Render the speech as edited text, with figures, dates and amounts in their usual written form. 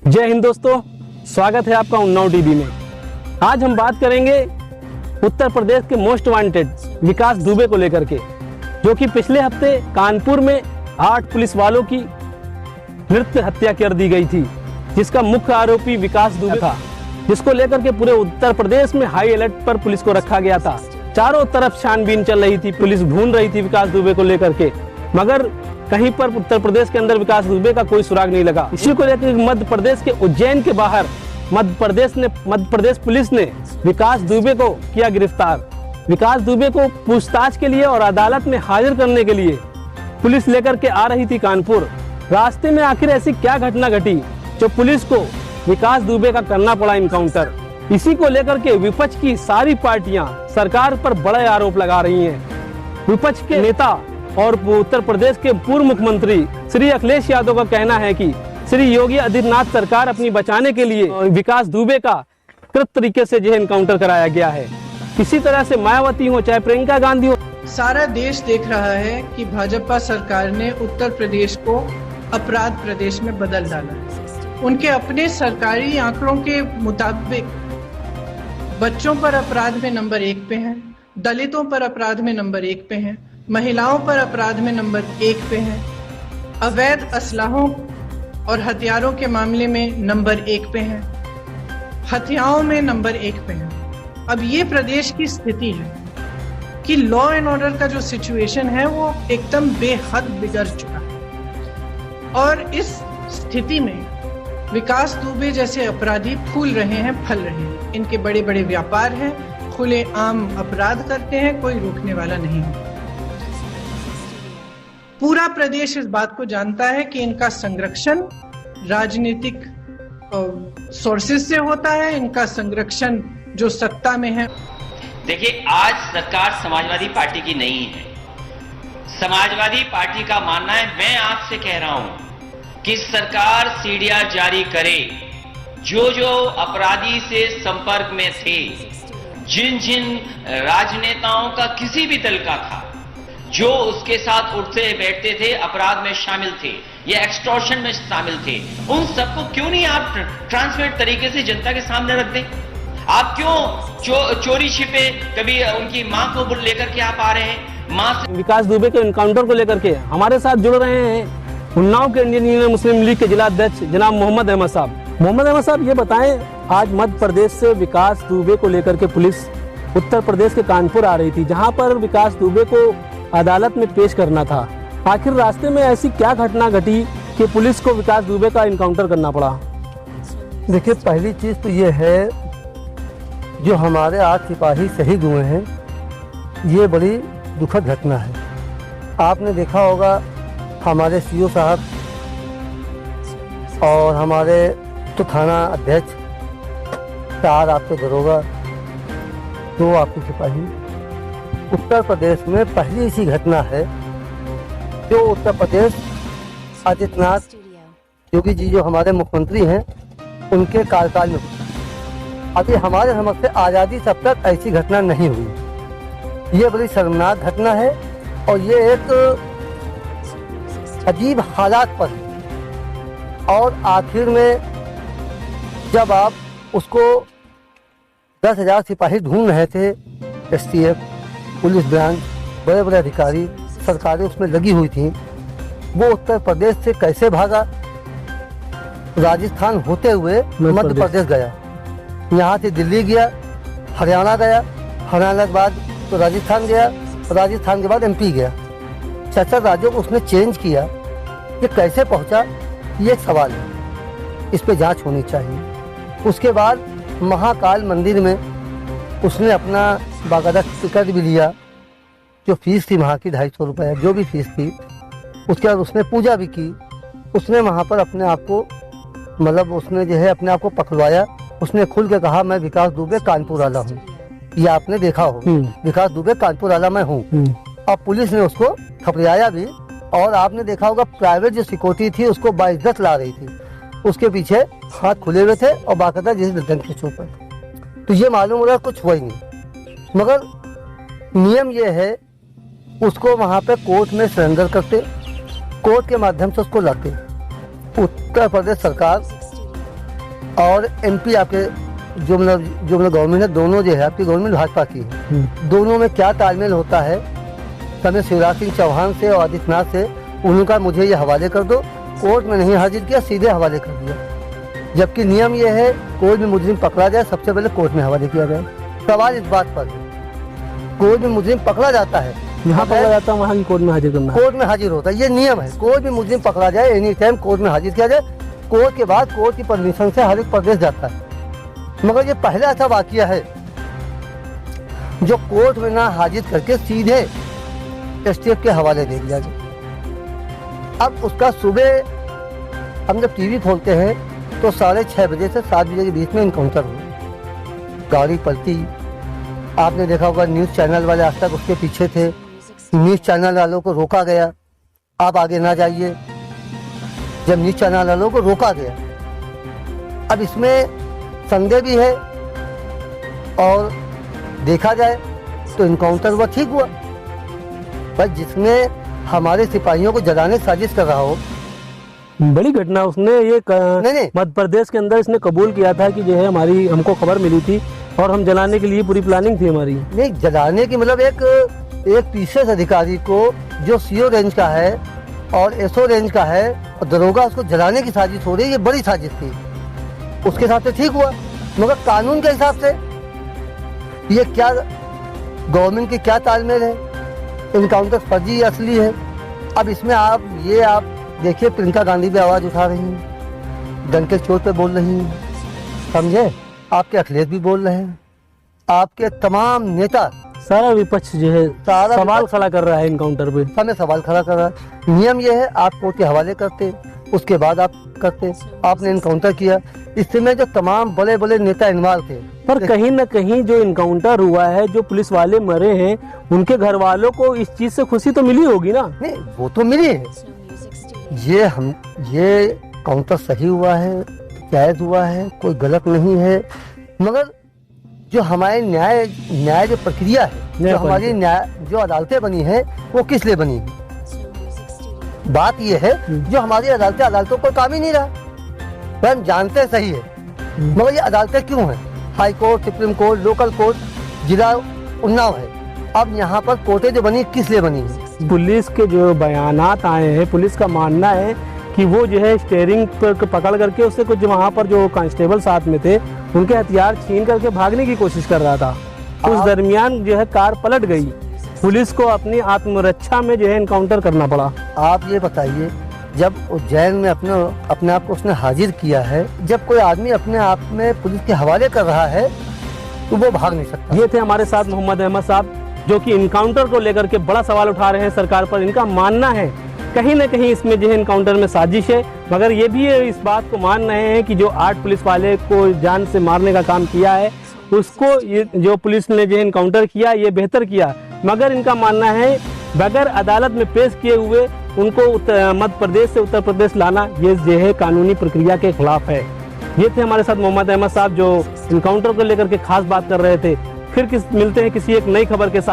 जय हिंद दोस्तों, स्वागत है आपका उन्नाव टीवी में। आज हम बात करेंगे उत्तर प्रदेश के मोस्ट वांटेड विकास दुबे को लेकर के, जो कि पिछले हफ्ते कानपुर में 8 पुलिस वालों की नृत्य हत्या कर दी गई थी, जिसका मुख्य आरोपी विकास दुबे था, जिसको लेकर के पूरे उत्तर प्रदेश में हाई अलर्ट पर पुलिस को रखा गया था। चारों तरफ छानबीन चल रही थी, पुलिस ढूंढ रही थी विकास दुबे को लेकर के, मगर कहीं पर उत्तर प्रदेश के अंदर विकास दुबे का कोई सुराग नहीं लगा। इसी को लेकर मध्य प्रदेश के उज्जैन के बाहर मध्य प्रदेश पुलिस ने विकास दुबे को किया गिरफ्तार। विकास दुबे को पूछताछ के लिए और अदालत में हाजिर करने के लिए पुलिस लेकर के आ रही थी कानपुर। रास्ते में आखिर ऐसी क्या घटना घटी जो पुलिस को विकास दुबे का करना पड़ा इनकाउंटर। इसी को लेकर के विपक्ष की सारी पार्टियां सरकार पर बड़े आरोप लगा रही हैं। विपक्ष के नेता और उत्तर प्रदेश के पूर्व मुख्यमंत्री श्री अखिलेश यादव का कहना है कि श्री योगी आदित्यनाथ सरकार अपनी बचाने के लिए विकास दुबे का कृत तरीके से जो इनकाउंटर कराया गया है। किसी तरह से मायावती हो चाहे प्रियंका गांधी हो, सारा देश देख रहा है कि भाजपा सरकार ने उत्तर प्रदेश को अपराध प्रदेश में बदल डाला है। उनके अपने सरकारी आंकड़ों के मुताबिक बच्चों पर अपराध में नंबर 1 पे हैं, दलितों पर अपराध में नंबर 1 पे हैं, महिलाओं पर अपराध में नंबर 1 पे हैं, अवैध असलाहों और हथियारों के मामले में नंबर 1 पे हैं, हत्याओं में नंबर 1 पे हैं। अब ये प्रदेश की स्थिति है कि लॉ एंड ऑर्डर का जो सिचुएशन है वो एकदम बेहद बिगड़ चुका है, और इस स्थिति में विकास दुबे जैसे अपराधी फूल रहे हैं, फल रहे हैं। इनके बड़े बड़े व्यापार हैं, खुले आम अपराध करते हैं, कोई रोकने वाला नहीं है। पूरा प्रदेश इस बात को जानता है कि इनका संरक्षण राजनीतिक सोर्सेज से होता है, इनका संरक्षण जो सत्ता में है। देखिए, आज सरकार समाजवादी पार्टी की नहीं है। समाजवादी पार्टी का मानना है, मैं आपसे कह रहा हूं कि सरकार सीडीआर जारी करे। जो जो अपराधी से संपर्क में थे, जिन जिन राजनेताओं का किसी भी दल का था, जो उसके साथ उठते बैठते थे, अपराध में शामिल थे या एक्सटॉर्शन में शामिल थे, उन सबको क्यों नहीं आप ट्रांसपेरेंट तरीके से जनता के सामने रख दें? आप क्यों चोरी छिपे कभी उनकी मां को लेकर के आप आ रहे हैं? मां से विकास दुबे के इनकाउंटर को लेकर के हमारे साथ जुड़ रहे हैं उन्नाव के इंडियन यूनियन मुस्लिम लीग के जिला अध्यक्ष जनाब मोहम्मद अहमद साहब। मोहम्मद अहमद साहब, ये बताएं, आज मध्य प्रदेश से विकास दुबे को लेकर के पुलिस उत्तर प्रदेश के कानपुर आ रही थी, जहां पर विकास दुबे को अदालत में पेश करना था। आखिर रास्ते में ऐसी क्या घटना घटी कि पुलिस को विकास दुबे का इनकाउंटर करना पड़ा? देखिए, पहली चीज़ तो ये है, जो हमारे 8 सिपाही शहीद हुए हैं, ये बड़ी दुखद घटना है। आपने देखा होगा हमारे सीओ साहब और हमारे तो थाना अध्यक्ष, 4 आपके दरोगा, 2 आपके सिपाही। उत्तर प्रदेश में पहली ऐसी घटना है जो उत्तर प्रदेश आदित्यनाथ योगी जी जो हमारे मुख्यमंत्री हैं, उनके कार्यकाल में हुई। अभी हमारे समझ से आज़ादी तब तक ऐसी घटना नहीं हुई। ये बड़ी शर्मनाक घटना है, और ये एक अजीब हालात पर है। और आखिर में जब आप उसको 10,000 सिपाही ढूंढ रहे थे, STF, पुलिस ब्रांच, बड़े बड़े अधिकारी, सरकारें उसमें लगी हुई थी, वो उत्तर प्रदेश से कैसे भागा? राजस्थान होते हुए मध्य प्रदेश गया, यहाँ से दिल्ली गया, हरियाणा गया, हरियाणा के बाद तो राजस्थान गया, राजस्थान के बाद MP गया। 4 राज्यों को उसने चेंज किया। ये कैसे पहुँचा, ये एक सवाल है, इस पे जांच होनी चाहिए। उसके बाद महाकाल मंदिर में उसने अपना बाकायदा टिकट भी लिया, जो फीस थी वहाँ की 250 रुपये, जो भी फीस थी। उसके बाद उसने पूजा भी की। उसने वहाँ पर अपने आप को, मतलब उसने जो है अपने आप को पकड़वाया। उसने खुल के कहा, मैं विकास दुबे कानपुर वाला हूँ। ये आपने देखा हो, विकास दुबे कानपुर वाला मैं हूँ। अब पुलिस ने उसको खपरियाया भी, और आपने देखा होगा प्राइवेट जो सिक्योरिटी थी उसको बाइज्जत ला रही थी, उसके पीछे हाथ खुले हुए थे और बाकायदा जैसे डंड के चौपर। तो ये मालूम हो रहा कुछ हुआ ही नहीं। मगर नियम ये है, उसको वहाँ पे कोर्ट में सरेंडर करते, कोर्ट के माध्यम से उसको लाते। उत्तर प्रदेश सरकार और MP आपके जो मतलब गवर्नमेंट है, दोनों जो है आपकी गवर्नमेंट भाजपा की है, दोनों में क्या तालमेल होता है, समय शिवराज सिंह चौहान से और आदित्यनाथ से, उनका मुझे ये हवाले कर दो। कोर्ट में नहीं हाजिर किया, सीधे हवाले कर दिया, जबकि नियम ये है कोई भी मुजरिम पकड़ा जाए सबसे पहले कोर्ट में हवाले किया जाए। सवाल इस बात पर है, कोई भी मुजरिम पकड़ा जाता है, यहाँ पकड़ा जाता है वहाँ की कोर्ट में हाजिर करना है। कोर्ट में हाजिर होता है, ये नियम है। कोई भी मुजरिम पकड़ा जाए एनी टाइम कोर्ट में हाजिर किया जाए, कोर्ट के बाद कोर्ट की परमिशन से हर एक प्रदेश जाता है। मगर ये पहला ऐसा वाकया है जो कोर्ट में ना हाजिर करके सीधे STF के हवाले दे दिया गया। अब उसका सुबह हम जब TV खोलते हैं तो 6:30 बजे से 7 बजे के बीच में इनकाउंटर हुआ, गाड़ी पलटी। आपने देखा होगा न्यूज़ चैनल वाले आज तक उसके पीछे थे, न्यूज़ चैनल वालों को रोका गया, आप आगे ना जाइए, जब न्यूज़ चैनल वालों को रोका गया। अब इसमें संदेह भी है और देखा जाए तो इनकाउंटर हुआ, ठीक हुआ, पर जिसने हमारे सिपाहियों को जलाने की साजिश कर रहा हो, बड़ी घटना। उसने ये नहीं। मध्य प्रदेश के अंदर इसने कबूल किया था कि जो है हमारी हमको खबर मिली थी और हम जलाने के लिए पूरी प्लानिंग थी हमारी। नहीं, जलाने की मतलब एक PCS अधिकारी को जो CO रेंज का है और SO रेंज का है और दरोगा, उसको जलाने की साजिश हो रही है, ये बड़ी साजिश थी। उसके हिसाब से ठीक हुआ, मगर कानून के हिसाब से ये क्या गवर्नमेंट की क्या तालमेल है, इनकाउंटर फर्जी असली है। अब इसमें आप देखिए प्रियंका गांधी भी आवाज़ उठा रही हैं, गन के चोट पे बोल रही हैं, समझे, आपके अखिलेश भी बोल रहे हैं, आपके तमाम नेता, सारा विपक्ष जो है सारा सवाल खड़ा कर रहा है इनकाउंटर पे। हमें सवाल खड़ा कर रहा है। नियम ये है आप कोर्ट के हवाले करते, उसके बाद आप करते, आपने इनकाउंटर किया। इसमें जो तमाम बड़े बड़े नेता इन्वॉल्व थे, पर कहीं न कहीं जो इनकाउंटर हुआ है, जो पुलिस वाले मरे हैं, उनके घर वालों को इस चीज से खुशी तो मिली होगी ना? नहीं, वो तो मिली है। ये काउंटर सही हुआ है, जायज हुआ है, कोई गलत नहीं है, मगर जो हमारे न्याय जो प्रक्रिया है, जो हमारी जो अदालतें बनी है, वो किस लिए बनी है? बात ये है जो हमारी अदालतों को काम ही नहीं रहा। पर हम जानते हैं सही है, मगर ये अदालतें क्यों हैं? High court, supreme court, local court, जिला उन्नाव है। अब यहाँ पर कोर्टें जो बनी किस लिए बनी है? पुलिस के जो बयानात आए हैं, पुलिस का मानना है कि वो जो है स्टीयरिंग पर पकड़ करके उससे कुछ वहाँ पर जो कांस्टेबल साथ में थे उनके हथियार छीन करके भागने की कोशिश कर रहा था। उस दरमियान जो है कार पलट गई, पुलिस को अपनी आत्मरक्षा में जो है इनकाउंटर करना पड़ा। आप ये बताइए, जब उज्जैन में अपने आप को उसने हाजिर किया है, जब कोई आदमी अपने आप में पुलिस के हवाले कर रहा है तो वो भाग नहीं सकता। ये थे हमारे साथ मोहम्मद अहमद साहब, जो कि इनकाउंटर को लेकर के बड़ा सवाल उठा रहे हैं सरकार पर। इनका मानना है कहीं न कहीं इसमें जो है इनकाउंटर में साजिश है, मगर ये भी इस बात को मान रहे हैं कि जो 8 पुलिस वाले को जान से मारने का काम किया है, उसको ये जो पुलिस ने जो है इनकाउंटर किया, ये बेहतर किया। मगर इनका मानना है बगैर अदालत में पेश किए हुए उनको मध्य प्रदेश से उत्तर प्रदेश लाना, ये जो है कानूनी प्रक्रिया के खिलाफ है। ये थे हमारे साथ मोहम्मद अहमद साहब, जो इनकाउंटर को लेकर के खास बात कर रहे थे। फिर मिलते हैं किसी एक नई खबर के साथ।